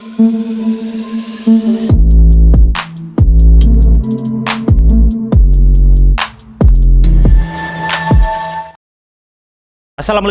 Assalamualaikum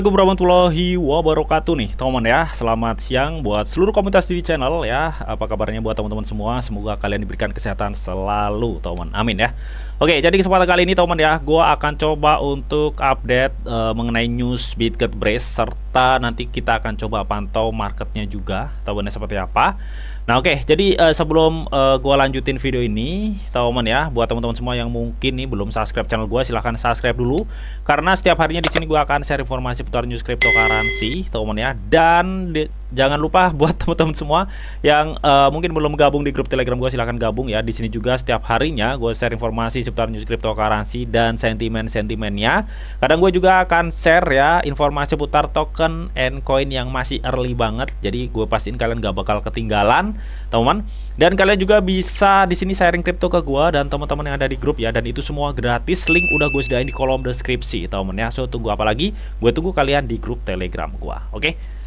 warahmatullahi wabarakatuh nih teman-teman ya. Selamat siang buat seluruh komunitas di channel ya. Apa kabarnya buat teman-teman semua? Semoga kalian diberikan kesehatan selalu teman. Amin ya. Oke, jadi kesempatan kali ini teman ya, gua akan coba untuk update mengenai news Bitget Brace, serta nanti kita akan coba pantau marketnya juga teman-teman seperti apa. Nah oke, jadi sebelum gua lanjutin video ini teman ya, buat teman-teman semua yang mungkin nih belum subscribe channel gua, silahkan subscribe dulu, karena setiap harinya di sini gua akan share informasi putar news cryptocurrency teman ya. Dan jangan lupa buat teman-teman semua yang mungkin belum gabung di grup Telegram gua, silahkan gabung ya. Di sini juga setiap harinya gua share informasi seputar news cryptocurrency dan sentimen-sentimennya. Kadang gue juga akan share ya informasi seputar token and coin yang masih early banget. Jadi gue pastiin kalian gak bakal ketinggalan teman-teman. Dan kalian juga bisa di sini sharing kripto ke gua dan teman-teman yang ada di grup ya, dan itu semua gratis. Link udah gue sediain di kolom deskripsi teman ya. So tunggu apa lagi? Gue tunggu kalian di grup Telegram gua. Oke.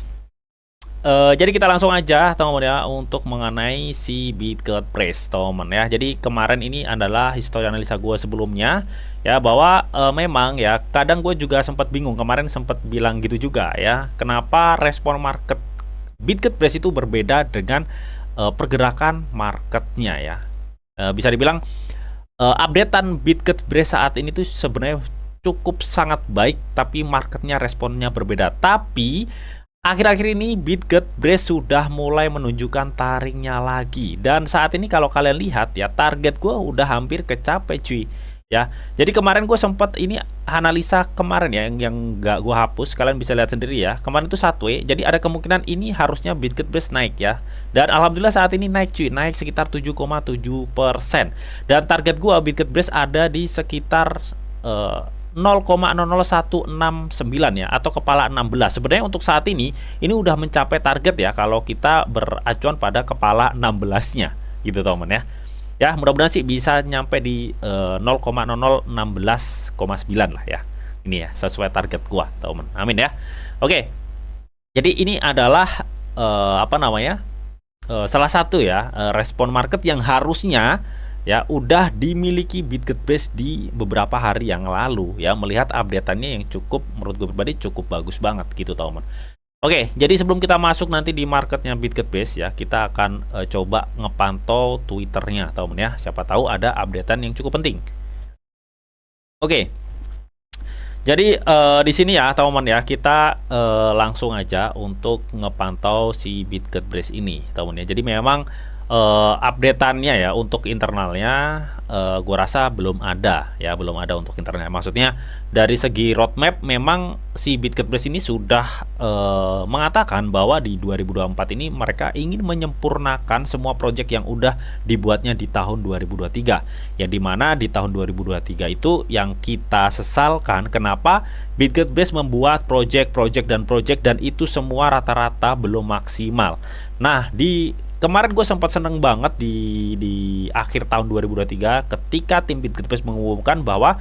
Jadi kita langsung aja teman-teman ya untuk mengenai si Bitget Brace teman ya. Jadi kemarin ini adalah histori analisa gue sebelumnya ya, bahwa memang ya kadang gue juga sempat bingung, kemarin sempat bilang gitu juga ya, kenapa respon market Bitget Brace itu berbeda dengan pergerakan marketnya ya. Bisa dibilang updatean Bitget Brace saat ini tuh sebenarnya cukup sangat baik, tapi marketnya responnya berbeda. Tapi akhir-akhir ini Bitget Brace sudah mulai menunjukkan taringnya lagi. Dan saat ini kalau kalian lihat ya, target gue udah hampir kecapai cuy ya. Jadi kemarin gue sempat ini analisa kemarin ya, yang gak gue hapus, kalian bisa lihat sendiri ya. Kemarin itu 1W, jadi ada kemungkinan ini harusnya Bitget Brace naik ya. Dan alhamdulillah saat ini naik cuy, naik sekitar 7,7%. Dan target gue Bitget Brace ada di sekitar 0,00169 ya, atau kepala 16. Sebenarnya untuk saat ini udah mencapai target ya kalau kita beracuan pada kepala 16-nya gitu teman ya. Ya, mudah-mudahan sih bisa nyampe di 0,0016,9 lah ya. Ini ya sesuai target gua teman. Amin ya. Oke. Jadi ini adalah salah satu ya respon market yang harusnya ya udah dimiliki Bitget Brace di beberapa hari yang lalu ya, melihat updateannya yang cukup, menurut gue pribadi cukup bagus banget gitu teman. Oke, jadi sebelum kita masuk nanti di marketnya Bitget Brace ya, kita akan coba ngepantau Twitternya teman ya, siapa tahu ada updatean yang cukup penting. Oke, jadi di sini ya teman ya, kita langsung aja untuk ngepantau si Bitget Brace ini teman ya. Jadi memang updateannya ya untuk internalnya gua rasa belum ada ya, belum ada untuk internalnya. Maksudnya dari segi roadmap memang si Bitget Brace ini sudah mengatakan bahwa di 2024 ini mereka ingin menyempurnakan semua project yang udah dibuatnya di tahun 2023. Ya, dimana di tahun 2023 itu yang kita sesalkan kenapa Bitget Brace membuat project dan itu semua rata-rata belum maksimal. Nah, kemarin gue sempat seneng banget di akhir tahun 2023 ketika tim Bitget Brace mengumumkan bahwa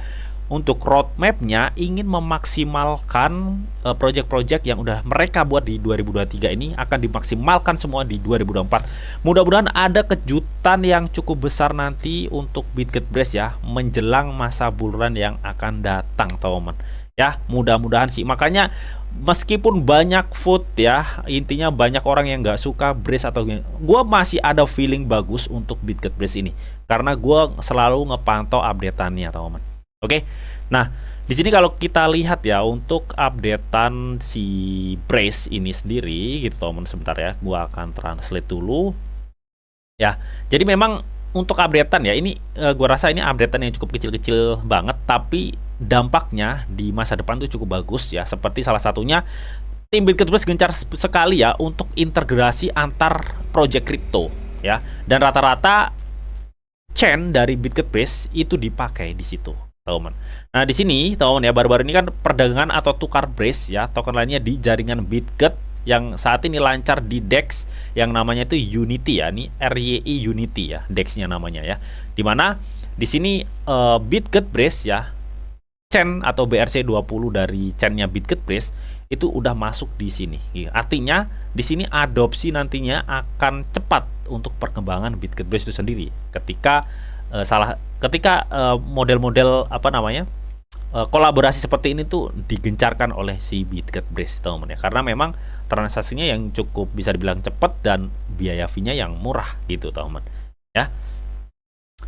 untuk roadmapnya ingin memaksimalkan project-project yang udah mereka buat di 2023 ini akan dimaksimalkan semua di 2024. Mudah-mudahan ada kejutan yang cukup besar nanti untuk Bitget Brace ya menjelang masa bulan yang akan datang teman ya, mudah-mudahan sih. Makanya meskipun banyak vote ya, intinya banyak orang yang nggak suka Brace atau gue masih ada feeling bagus untuk Bitget Brace ini karena gue selalu ngepantau updateannya teman. Oke, nah di sini kalau kita lihat ya untuk updatean si Brace ini sendiri gitu teman, sebentar ya, gue akan translate dulu ya. Jadi memang untuk updatean ya ini gue rasa ini updatean yang cukup kecil-kecil banget, tapi dampaknya di masa depan tuh cukup bagus ya. Seperti salah satunya tim Bitget Brace gencar sekali ya untuk integrasi antar project crypto ya, dan rata-rata chain dari Bitget Brace itu dipakai di situ teman. Nah di sini teman ya, baru-baru ini kan perdagangan atau tukar Brace ya, token lainnya di jaringan Bitget yang saat ini lancar di DEX yang namanya itu Unity ya, ini RYI Unity ya DEX-nya namanya ya. Dimana di sini Bitget Brace ya, chain atau BRC20 dari chainnya Bitget Brace itu udah masuk di sini. Artinya di sini adopsi nantinya akan cepat untuk perkembangan BitGetBase itu sendiri. Ketika model-model apa namanya kolaborasi seperti ini tuh digencarkan oleh si BitGetBase, teman-teman ya. Karena memang transaksinya yang cukup bisa dibilang cepat dan biaya fee-nya yang murah gitu, teman-teman ya.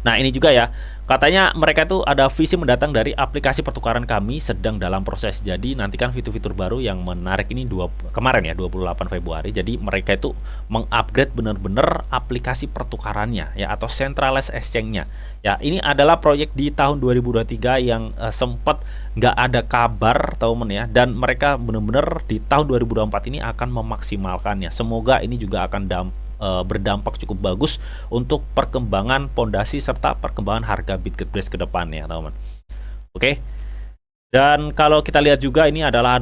Nah, ini juga ya, katanya mereka tuh ada visi mendatang dari aplikasi pertukaran kami sedang dalam proses. Jadi nantikan fitur-fitur baru yang menarik ini kemarin ya 28 Februari. Jadi mereka itu mengupgrade benar-benar aplikasi pertukarannya ya, atau centralized exchange-nya. Ya, ini adalah proyek di tahun 2023 yang sempat nggak ada kabar, teman-teman ya, dan mereka benar-benar di tahun 2024 ini akan memaksimalkannya. Semoga ini juga akan berdampak cukup bagus untuk perkembangan pondasi serta perkembangan harga BitGetBase ke depannya, teman-teman. Oke. Dan kalau kita lihat juga ini adalah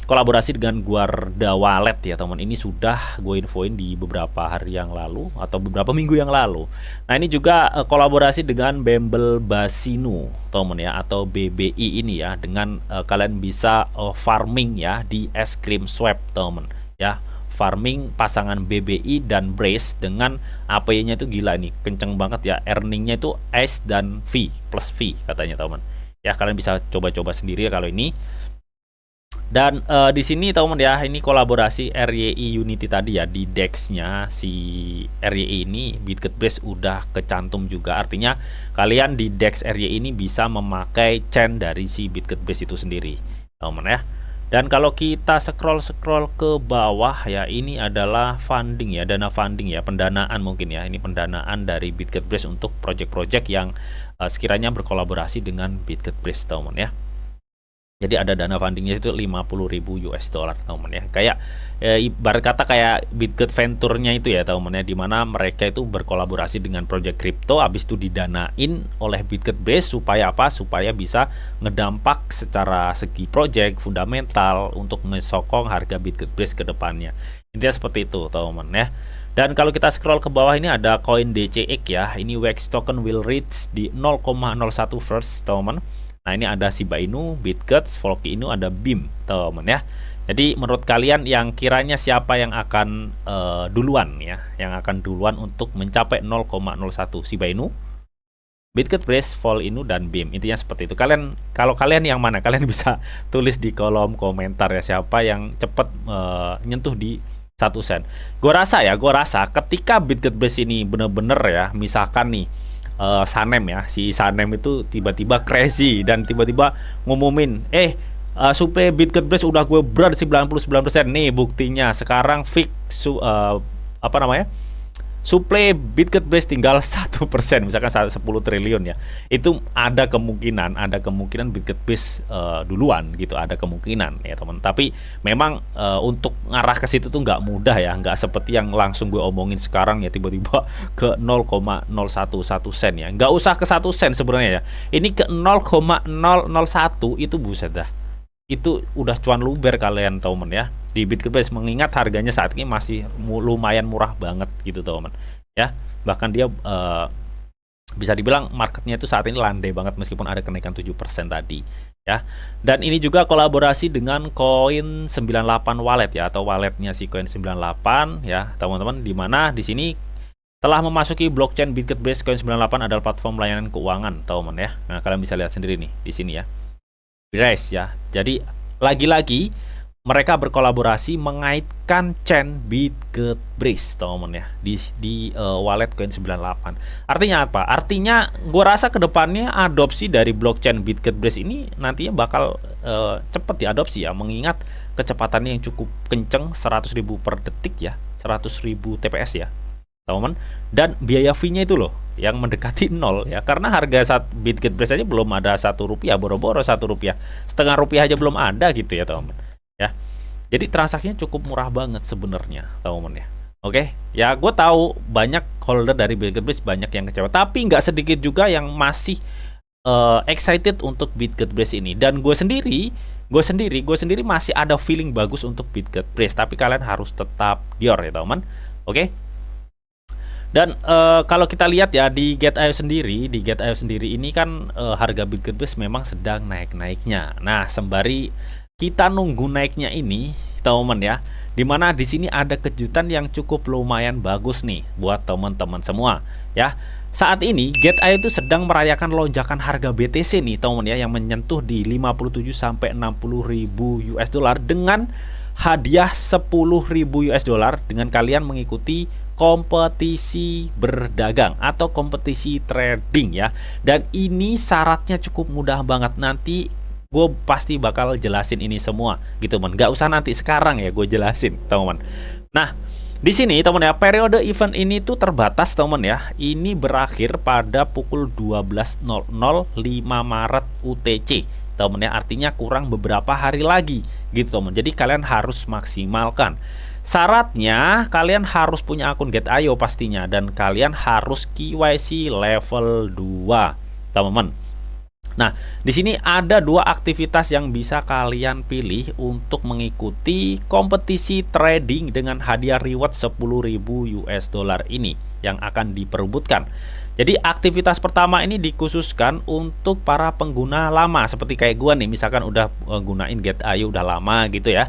kolaborasi dengan Guarda Wallet ya, teman. Ini sudah gue infoin di beberapa hari yang lalu atau beberapa minggu yang lalu. Nah, ini juga kolaborasi dengan Bumble Basino, teman ya, atau BBI ini ya, dengan kalian bisa farming ya di es krim swap, teman ya. Farming pasangan BBI dan Brace dengan APY-nya itu gila nih, kenceng banget ya. Earningnya itu S dan V plus V katanya, teman. Ya, kalian bisa coba-coba sendiri ya kalau ini. Dan di sini, teman ya, ini kolaborasi RYI Unity tadi ya, di DEX-nya si RYI ini BitGetBase udah kecantum juga. Artinya kalian di DEX RYI ini bisa memakai chain dari si BitGetBase itu sendiri, teman ya. Dan kalau kita scroll ke bawah ya, ini adalah funding ya, dana funding ya, pendanaan mungkin ya. Ini pendanaan dari BitGetBase untuk project-project yang sekiranya berkolaborasi dengan BitGetBase, teman ya. Jadi ada dana fundingnya itu 50.000 US dollar, teman ya. Kayak ibarat kata kayak BitGet Venture-nya itu ya, teman ya, dimana mereka itu berkolaborasi dengan project crypto, habis itu didanain oleh BitGetBase supaya apa? Supaya bisa ngedampak secara segi project fundamental untuk ngesokong harga BitGetBase ke depannya. Intinya seperti itu, teman ya. Dan kalau kita scroll ke bawah ini ada koin DCX ya. Ini WEX token will reach di 0,01 first, teman. Nah, ini ada Shiba Inu, BitGet, Volky Inu, ada BIM, teman ya. Jadi menurut kalian yang kiranya siapa yang akan duluan ya, yang akan duluan untuk mencapai 0,01? Shiba Inu, BitGetBase, Volky Inu, dan BIM. Intinya seperti itu. Kalau kalian yang mana? Kalian bisa tulis di kolom komentar ya, siapa yang cepat nyentuh di 1 sen. Gue rasa ketika BitGetBase ini bener-bener ya, misalkan nih Sanem ya, si Sanem itu tiba-tiba crazy dan tiba-tiba ngumumin supaya BitGetBase udah gue berat 99%. Nih buktinya, sekarang fix apa namanya, supply BitGetBase tinggal 1%, misalkan 10 triliun ya. Itu ada kemungkinan BitGetBase duluan gitu, ada kemungkinan ya, teman. Tapi memang untuk ngarah ke situ tuh nggak mudah ya, nggak seperti yang langsung gue omongin sekarang ya, tiba-tiba ke 0,011 sen ya. Nggak usah ke 1 sen sebenarnya ya. Ini ke 0,001 itu buset dah. Itu udah cuan luber kalian, teman ya, di BitGetBase, mengingat harganya saat ini masih lumayan murah banget gitu, teman ya. Bahkan dia bisa dibilang marketnya itu saat ini landai banget meskipun ada kenaikan 7% tadi ya. Dan ini juga kolaborasi dengan Coin 98 wallet ya, atau walletnya si Coin 98 ya, teman-teman, dimana di sini telah memasuki blockchain BitGetBase. Coin 98 adalah platform layanan keuangan, teman ya. Nah, kalian bisa lihat sendiri nih di sini ya. Brace ya. Jadi lagi-lagi mereka berkolaborasi mengaitkan chain BitGetBase, teman ya, di wallet Coin 98. Artinya apa? Artinya gue rasa kedepannya adopsi dari blockchain BitGetBase ini nantinya bakal cepat diadopsi ya, mengingat kecepatannya yang cukup kenceng, 100.000 per detik ya, 100.000 TPS ya, teman. Dan biaya fee-nya itu loh yang mendekati 0 ya, karena harga saat BitGetBase aja belum ada Rp1, boro-boro Rp1, setengah rupiah aja belum ada gitu ya, teman ya. Jadi transaksinya cukup murah banget sebenarnya, teman ya. Oke ya, gue tahu banyak holder dari BitGetBase banyak yang kecewa, tapi nggak sedikit juga yang masih excited untuk BitGetBase ini. Dan gue sendiri masih ada feeling bagus untuk BitGetBase, tapi kalian harus tetap dior ya, teman. Oke. Dan kalau kita lihat ya di Get.io sendiri, ini kan harga BitGetBase memang sedang naik-naiknya. Nah, sembari kita nunggu naiknya ini, teman-teman ya. Dimana di sini ada kejutan yang cukup lumayan bagus nih buat teman-teman semua ya. Saat ini GetIO itu sedang merayakan lonjakan harga BTC nih teman-teman ya, yang menyentuh di 57 sampai 60 ribu US dollar dengan hadiah 10 ribu US dollar dengan kalian mengikuti kompetisi berdagang atau kompetisi trading ya. Dan ini syaratnya cukup mudah banget, nanti gue pasti bakal jelasin ini semua gitu teman. Gak usah nanti, sekarang ya gue jelasin teman-teman. Nah, di sini teman ya, periode event ini tuh terbatas teman ya. Ini berakhir pada pukul 12.00 5 Maret UTC teman ya. Artinya kurang beberapa hari lagi gitu teman. Jadi kalian harus maksimalkan. Syaratnya kalian harus punya akun GetIO pastinya, dan kalian harus KYC level 2 teman-teman. Nah, di sini ada dua aktivitas yang bisa kalian pilih untuk mengikuti kompetisi trading dengan hadiah reward 10.000 US dollar ini yang akan diperebutkan. Jadi aktivitas pertama ini dikhususkan untuk para pengguna lama seperti kayak gua nih, misalkan udah gunain GetIO udah lama gitu ya.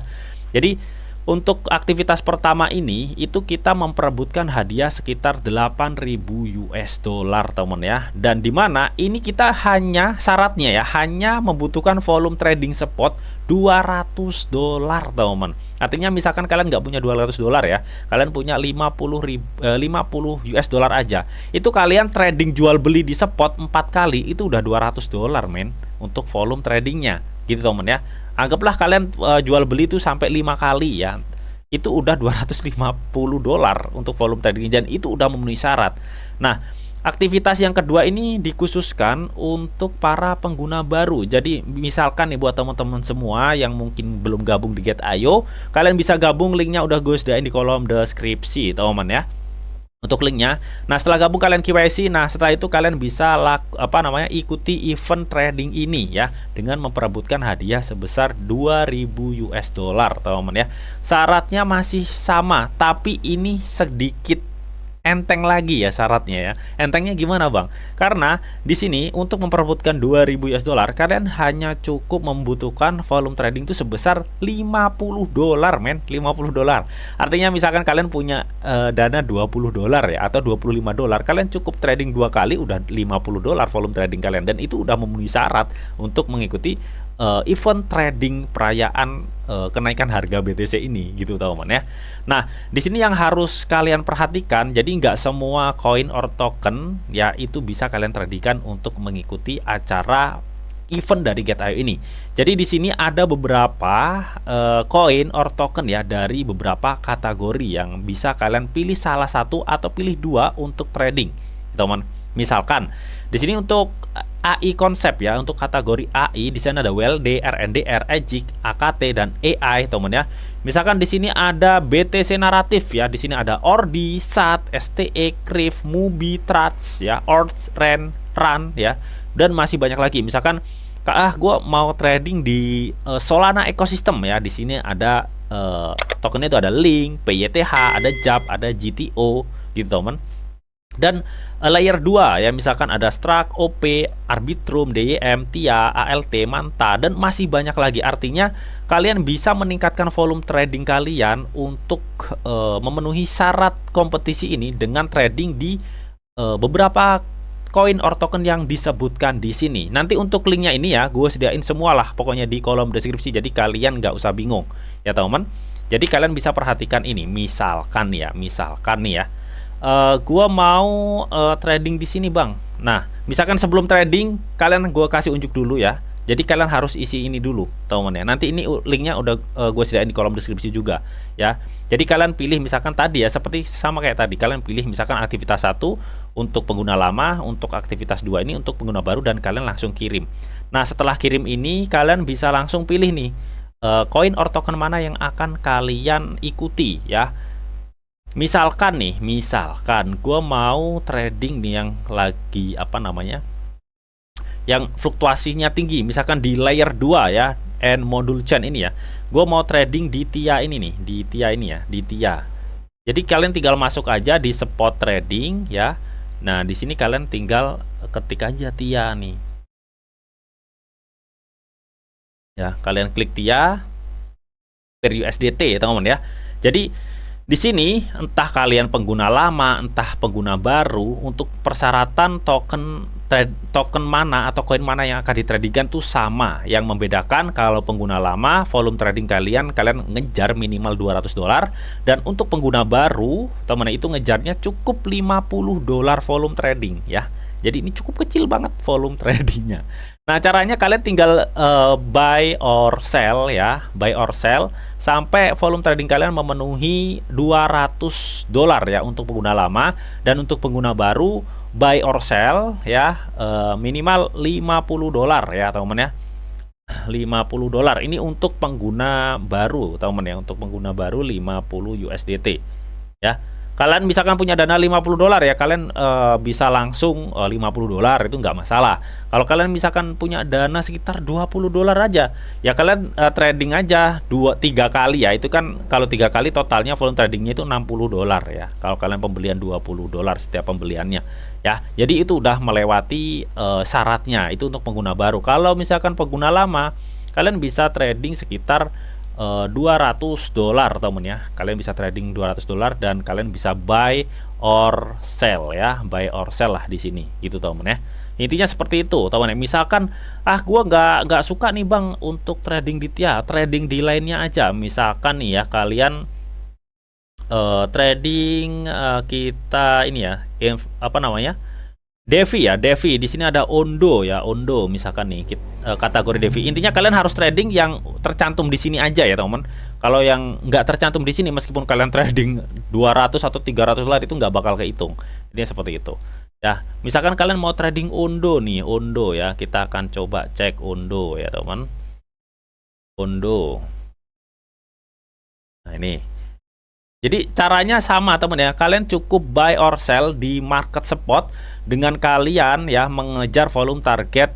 Jadi untuk aktivitas pertama ini itu kita memperebutkan hadiah sekitar 8.000 US dollar teman ya. Dan dimana ini kita hanya syaratnya ya, hanya membutuhkan volume trading spot 200 dolar teman. Artinya misalkan kalian nggak punya 200 dolar ya, kalian punya 50 US dollar aja, itu kalian trading jual beli di spot 4 kali itu udah 200 dolar men untuk volume tradingnya gitu teman ya. Anggaplah kalian jual beli itu sampai 5 kali ya, itu udah 250 dolar untuk volume trading, dan itu udah memenuhi syarat. Nah, aktivitas yang kedua ini dikhususkan untuk para pengguna baru. Jadi misalkan nih buat teman-teman semua yang mungkin belum gabung di GetIO, kalian bisa gabung, linknya udah gue sediain di kolom deskripsi teman-teman ya, untuk linknya. Nah, setelah gabung kalian KYC, nah setelah itu kalian bisa ikuti event trading ini ya, dengan memperebutkan hadiah sebesar 2.000 US dollar teman-teman ya. Syaratnya masih sama, tapi ini sedikit enteng lagi ya syaratnya ya. Entengnya gimana bang? Karena di sini untuk memperebutkan 2.000 US dollar kalian hanya cukup membutuhkan volume trading itu sebesar 50 dolar men, 50 dolar. Artinya misalkan kalian punya dana 20 dolar ya atau 25 dolar, kalian cukup trading 2 kali udah 50 dolar volume trading kalian, dan itu udah memenuhi syarat untuk mengikuti event trading perayaan kenaikan harga BTC ini gitu teman-teman ya. Nah, di sini yang harus kalian perhatikan, jadi nggak semua koin or token ya itu bisa kalian tradingkan untuk mengikuti acara event dari GetIO ini. Jadi di sini ada beberapa koin or token ya dari beberapa kategori yang bisa kalian pilih salah satu atau pilih dua untuk trading, teman. Misalkan di sini untuk AI konsep ya, untuk kategori AI di sana ada WLD, RNDR, EJIC, AKT dan AI teman ya. Misalkan di sini ada BTC naratif ya, di sini ada ORDI, SAT, STE, CRIF, MUBI, TRATS ya, ORDS, REN, RAN ya, dan masih banyak lagi. Misalkan gue mau trading di Solana ekosistem ya, di sini ada tokennya itu ada Link, PYTH, ada JAP, ada GTO gitu teman. Dan layer 2 ya, misalkan ada Struct, OP, Arbitrum, DYM, TIA, ALT, Manta, dan masih banyak lagi. Artinya kalian bisa meningkatkan volume trading kalian untuk memenuhi syarat kompetisi ini dengan trading di beberapa koin or token yang disebutkan di sini. Nanti untuk linknya ini ya, gue sediain semua lah pokoknya di kolom deskripsi, jadi kalian nggak usah bingung ya teman-teman. Jadi kalian bisa perhatikan ini, misalkan nih ya, gua mau trading di sini bang. Nah, misalkan sebelum trading kalian gua kasih unjuk dulu ya. Jadi kalian harus isi ini dulu teman-teman ya. Nanti ini linknya udah gue sediain di kolom deskripsi juga ya. Jadi kalian pilih misalkan tadi ya, seperti sama kayak tadi, kalian pilih misalkan aktivitas 1 untuk pengguna lama, untuk aktivitas 2 ini untuk pengguna baru, dan kalian langsung kirim. Nah, setelah kirim ini kalian bisa langsung pilih nih koin or token mana yang akan kalian ikuti ya. Misalkan gue mau trading nih yang lagi yang fluktuasinya tinggi, misalkan di layer 2 ya, and module chain ini ya. Gue mau trading di TIA ini nih, di TIA. Jadi kalian tinggal masuk aja di spot trading ya. Nah, di sini kalian tinggal ketik aja TIA nih. Ya, kalian klik dia per USDT ya teman-teman ya. Jadi di sini entah kalian pengguna lama, entah pengguna baru, untuk persyaratan token mana atau koin mana yang akan ditradingkan tuh sama. Yang membedakan kalau pengguna lama, volume trading kalian ngejar minimal $200, dan untuk pengguna baru, teman-teman, itu ngejarnya cukup $50 volume trading ya. Jadi ini cukup kecil banget volume tradingnya. Nah, caranya kalian tinggal buy or sell ya, buy or sell sampai volume trading kalian memenuhi $200 ya untuk pengguna lama, dan untuk pengguna baru buy or sell ya minimal $50 ya, teman-teman ya. $50 ini untuk pengguna baru, teman-teman ya. Untuk pengguna baru 50 USDT ya. Kalian misalkan punya dana $50 ya, kalian bisa langsung $50 itu nggak masalah. Kalau kalian misalkan punya dana sekitar $20 aja, ya kalian trading aja 2-3 kali ya. Itu kan kalau 3 kali totalnya volume tradingnya itu $60 ya. Kalau kalian pembelian $20 setiap pembeliannya ya. Jadi itu udah melewati syaratnya. Itu untuk pengguna baru. Kalau misalkan pengguna lama, kalian bisa trading sekitar $200, temen ya. Kalian bisa trading $200 dan kalian bisa buy or sell ya, buy or sell lah di sini gitu, temen ya. Intinya seperti itu, temen ya. Misalkan gua nggak suka nih bang untuk trading di TIA, trading di lainnya aja. Misalkan nih ya, kalian trading kita ini ya, apa namanya, Devi ya, Devi. Di sini ada Ondo ya, Ondo misalkan nih kategori Devi. Intinya kalian harus trading yang tercantum di sini aja ya, teman. Kalau yang nggak tercantum di sini, meskipun kalian trading 200 atau $300 itu nggak bakal kehitung. Intinya seperti itu. Ya, misalkan kalian mau trading Ondo nih, Ondo ya. Kita akan coba cek Ondo ya, teman. Ondo. Nah, ini. Jadi caranya sama, teman ya. Kalian cukup buy or sell di market spot dengan kalian ya mengejar volume target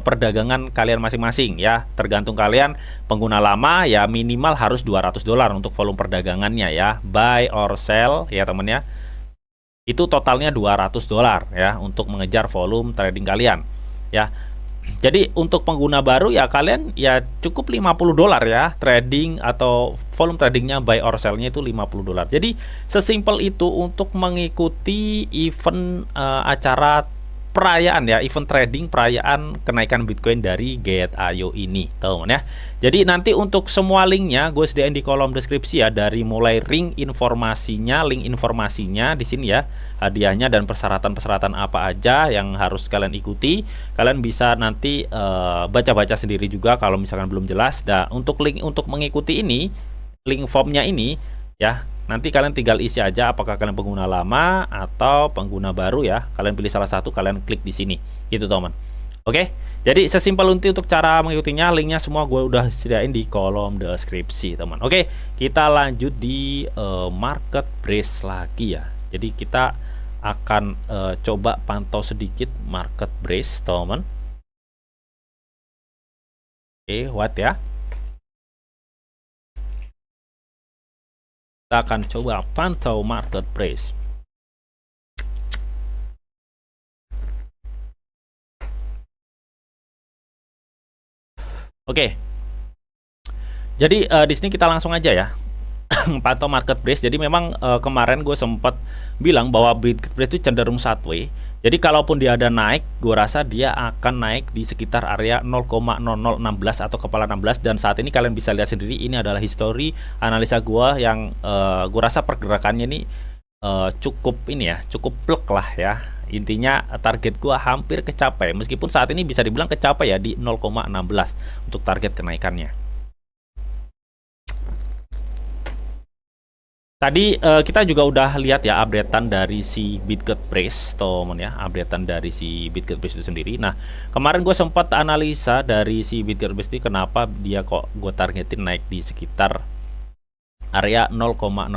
perdagangan kalian masing-masing ya. Tergantung kalian pengguna lama ya, minimal harus $200 untuk volume perdagangannya ya. Buy or sell ya, teman ya. Itu totalnya $200 ya untuk mengejar volume trading kalian ya. Jadi untuk pengguna baru ya, kalian ya cukup $50 ya trading atau volume tradingnya buy or sell-nya itu $50. Jadi sesimpel itu untuk mengikuti event acara perayaan ya, event trading perayaan kenaikan Bitcoin dari Gate.io ini, teman ya. Jadi nanti untuk semua linknya gue sediain di kolom deskripsi ya, dari mulai link informasinya di sini ya, hadiahnya dan persyaratan-persyaratan apa aja yang harus kalian ikuti. Kalian bisa nanti baca-baca sendiri juga kalau misalkan belum jelas. Nah, untuk link untuk mengikuti ini, link formnya ini ya, nanti kalian tinggal isi aja apakah kalian pengguna lama atau pengguna baru ya. Kalian pilih salah satu, kalian klik di sini gitu, teman. Oke, jadi sesimpel itu untuk cara mengikutinya. Linknya semua gue udah sediain di kolom deskripsi, teman. Oke, kita lanjut di market brace lagi ya. Jadi kita akan coba pantau sedikit market brace, teman. Oke, what ya? Kita akan coba pantau market brace. Oke. Jadi di sini kita langsung aja ya pantau market brace. Jadi memang kemarin gue sempat bilang bahwa market brace itu cenderung sideways. Jadi kalaupun dia ada naik, gue rasa dia akan naik di sekitar area 0,0016 atau kepala 16. Dan saat ini kalian bisa lihat sendiri, ini adalah history analisa gue yang gue rasa pergerakannya ini cukup ini ya, cukup plek lah ya. Intinya target gue hampir kecapai, meskipun saat ini bisa dibilang kecapai ya di 0,16 untuk target kenaikannya. Tadi kita juga udah lihat ya updatean dari si Bitget Brace, teman ya, updatean dari si Bitget Brace itu sendiri. Nah, kemarin gue sempat analisa dari si Bitget Brace ini, kenapa dia kok gue targetin naik di sekitar area 0,0016,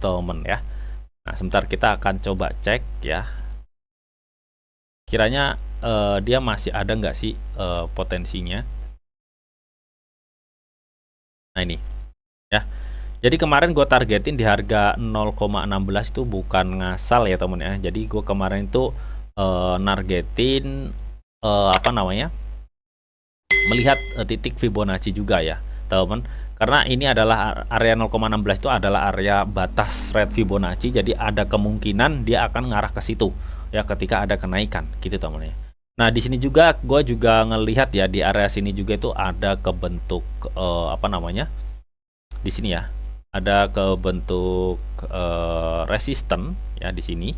teman ya. Nah, sebentar kita akan coba cek ya. Kiranya dia masih ada nggak sih potensinya. Nah, ini ya. Jadi kemarin gue targetin di harga 0,16 itu bukan ngasal ya, temen ya. Jadi gue kemarin itu nargetin apa namanya, melihat titik Fibonacci juga ya, teman. Karena ini adalah area 0,16 itu adalah area batas red Fibonacci, jadi ada kemungkinan dia akan ngarah ke situ ya ketika ada kenaikan gitu teman ya. Nah, di sini juga gue juga ngelihat ya, di area sini juga itu ada kebentuk apa namanya? Di sini ya. Ada kebentuk resisten ya di sini.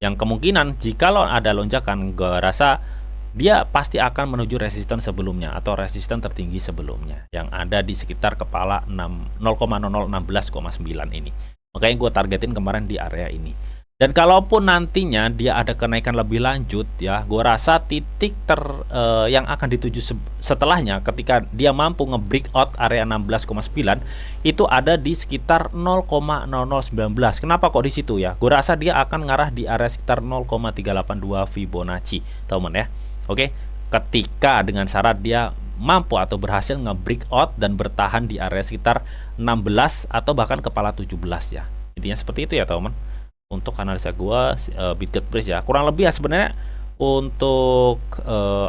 Yang kemungkinan jikalau ada lonjakan, gue rasa dia pasti akan menuju resisten sebelumnya atau resisten tertinggi sebelumnya yang ada di sekitar kepala 0,0016,9 ini. Makanya gue targetin kemarin di area ini. Dan kalaupun nantinya dia ada kenaikan lebih lanjut ya, gue rasa titik yang akan dituju setelahnya ketika dia mampu nge-breakout area 16,9 itu ada di sekitar 0,0019. Kenapa kok di situ ya? Gue rasa dia akan ngarah di area sekitar 0,382 Fibonacci, teman ya. Oke, ketika dengan syarat dia mampu atau berhasil nge-breakout dan bertahan di area sekitar 16 atau bahkan kepala 17 ya. Intinya seperti itu ya, teman. Untuk analisa gua Bitget Brace ya, kurang lebih ya sebenarnya untuk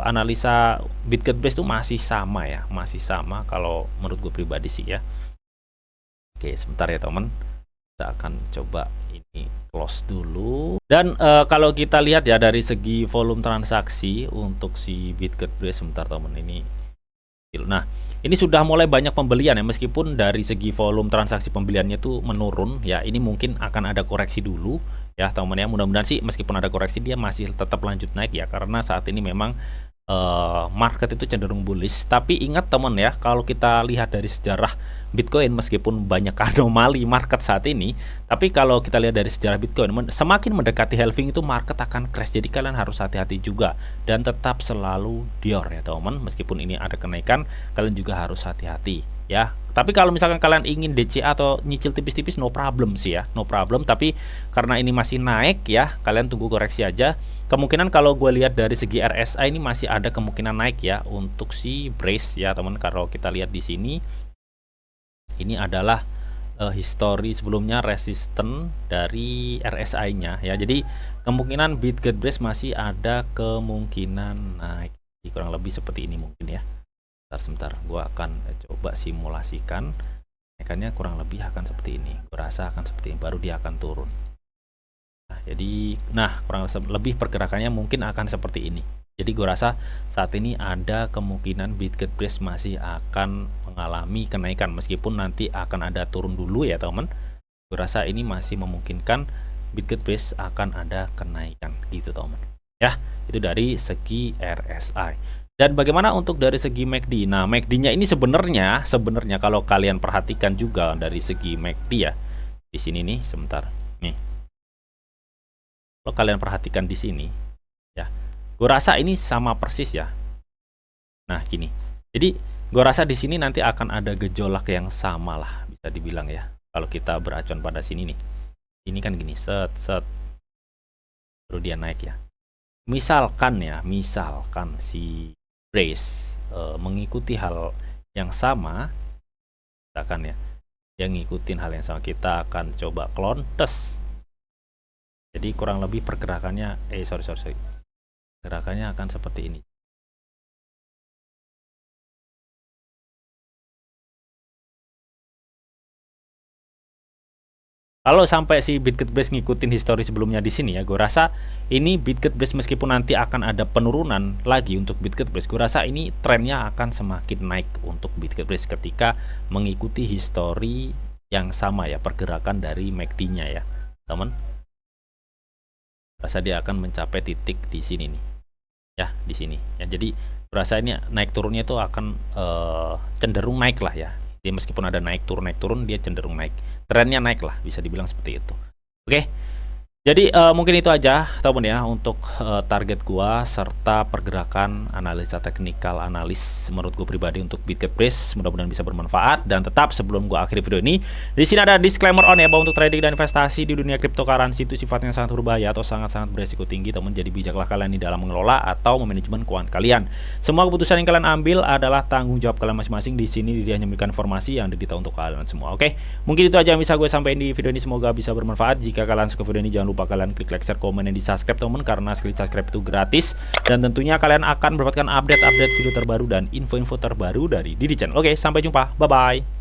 analisa Bitget Brace itu masih sama ya, masih sama kalau menurut gue pribadi sih ya. Oke, sebentar ya teman, kita akan coba ini close dulu. Dan kalau kita lihat ya dari segi volume transaksi untuk si Bitget Brace, sebentar teman, ini nah ini sudah mulai banyak pembelian ya, meskipun dari segi volume transaksi pembeliannya itu menurun ya. Ini mungkin akan ada koreksi dulu ya teman ya. Mudah-mudahan sih meskipun ada koreksi dia masih tetap lanjut naik ya, karena saat ini memang market itu cenderung bullish. Tapi ingat teman ya, kalau kita lihat dari sejarah Bitcoin, meskipun banyak anomali market saat ini, tapi kalau kita lihat dari sejarah Bitcoin, semakin mendekati halving itu market akan crash. Jadi kalian harus hati-hati juga dan tetap selalu dior ya teman. Meskipun ini ada kenaikan, kalian juga harus hati-hati ya. Tapi kalau misalkan kalian ingin DCA atau nyicil tipis-tipis, no problem sih ya, no problem. Tapi karena ini masih naik ya, kalian tunggu koreksi aja. Kemungkinan kalau gue lihat dari segi RSI ini masih ada kemungkinan naik ya untuk si Brace ya teman. Kalau kita lihat di sini, ini adalah history sebelumnya resisten dari RSI-nya ya. Jadi kemungkinan Bitget Brace masih ada kemungkinan naik. Jadi kurang lebih seperti ini mungkin ya. Sebentar, gue akan coba simulasikan. Naikannya kurang lebih akan seperti ini. Gue rasa akan seperti ini, baru dia akan turun. Nah, jadi kurang lebih pergerakannya mungkin akan seperti ini. Jadi gue rasa saat ini ada kemungkinan Bitget Brace masih akan mengalami kenaikan, meskipun nanti akan ada turun dulu ya teman. Gue rasa ini masih memungkinkan Bitget Brace akan ada kenaikan gitu teman. Ya, itu dari segi RSI. Dan bagaimana untuk dari segi MACD? Nah, MACD-nya ini sebenarnya kalau kalian perhatikan juga dari segi MACD ya. Di sini nih, sebentar. Nih. Kalau kalian perhatikan di sini ya, gue rasa ini sama persis ya. Nah, gini. Jadi, gue rasa di sini nanti akan ada gejolak yang sama lah, bisa dibilang ya. Kalau kita beracuan pada sini nih. Ini kan gini, set. Baru dia naik ya. Misalkan si Brace mengikuti hal yang sama, misalkan ya, yang ngikutin hal yang sama, kita akan coba clone tes. Jadi kurang lebih pergerakannya gerakannya akan seperti ini. Kalau sampai si Bitget Brace ngikutin histori sebelumnya di sini ya, gue rasa ini Bitget Brace meskipun nanti akan ada penurunan lagi untuk Bitget Brace, gue rasa ini trennya akan semakin naik untuk Bitget Brace ketika mengikuti histori yang sama ya, pergerakan dari MACD-nya ya, teman. Rasa dia akan mencapai titik di sini nih, ya di sini. Ya, jadi gue rasa ini naik turunnya itu akan cenderung naik lah ya. Jadi meskipun ada naik turun dia cenderung naik, trennya naik lah, bisa dibilang seperti itu. Oke, jadi mungkin itu aja teman ya untuk target gua serta pergerakan analisa teknikal analis menurut gua pribadi untuk Bitget Brace. Mudah-mudahan bisa bermanfaat. Dan tetap sebelum gua akhiri video ini, di sini ada disclaimer on ya, bahwa untuk trading dan investasi di dunia cryptocurrency itu sifatnya sangat berbahaya atau sangat-sangat beresiko tinggi teman. Jadi bijaklah kalian di dalam mengelola atau memanajemen keuangan kalian. Semua keputusan yang kalian ambil adalah tanggung jawab kalian masing-masing. Di sini dia hanya memberikan informasi yang didita untuk kalian semua. Oke, mungkin itu aja yang bisa gue sampaikan di video ini. Semoga bisa bermanfaat. Jika kalian suka video ini, jangan lupa lupa kalian klik like, share, komen, dan di subscribe teman, karena klik subscribe itu gratis. Dan tentunya kalian akan mendapatkan update-update video terbaru dan info-info terbaru dari Didi Channel. Oke, sampai jumpa, bye-bye.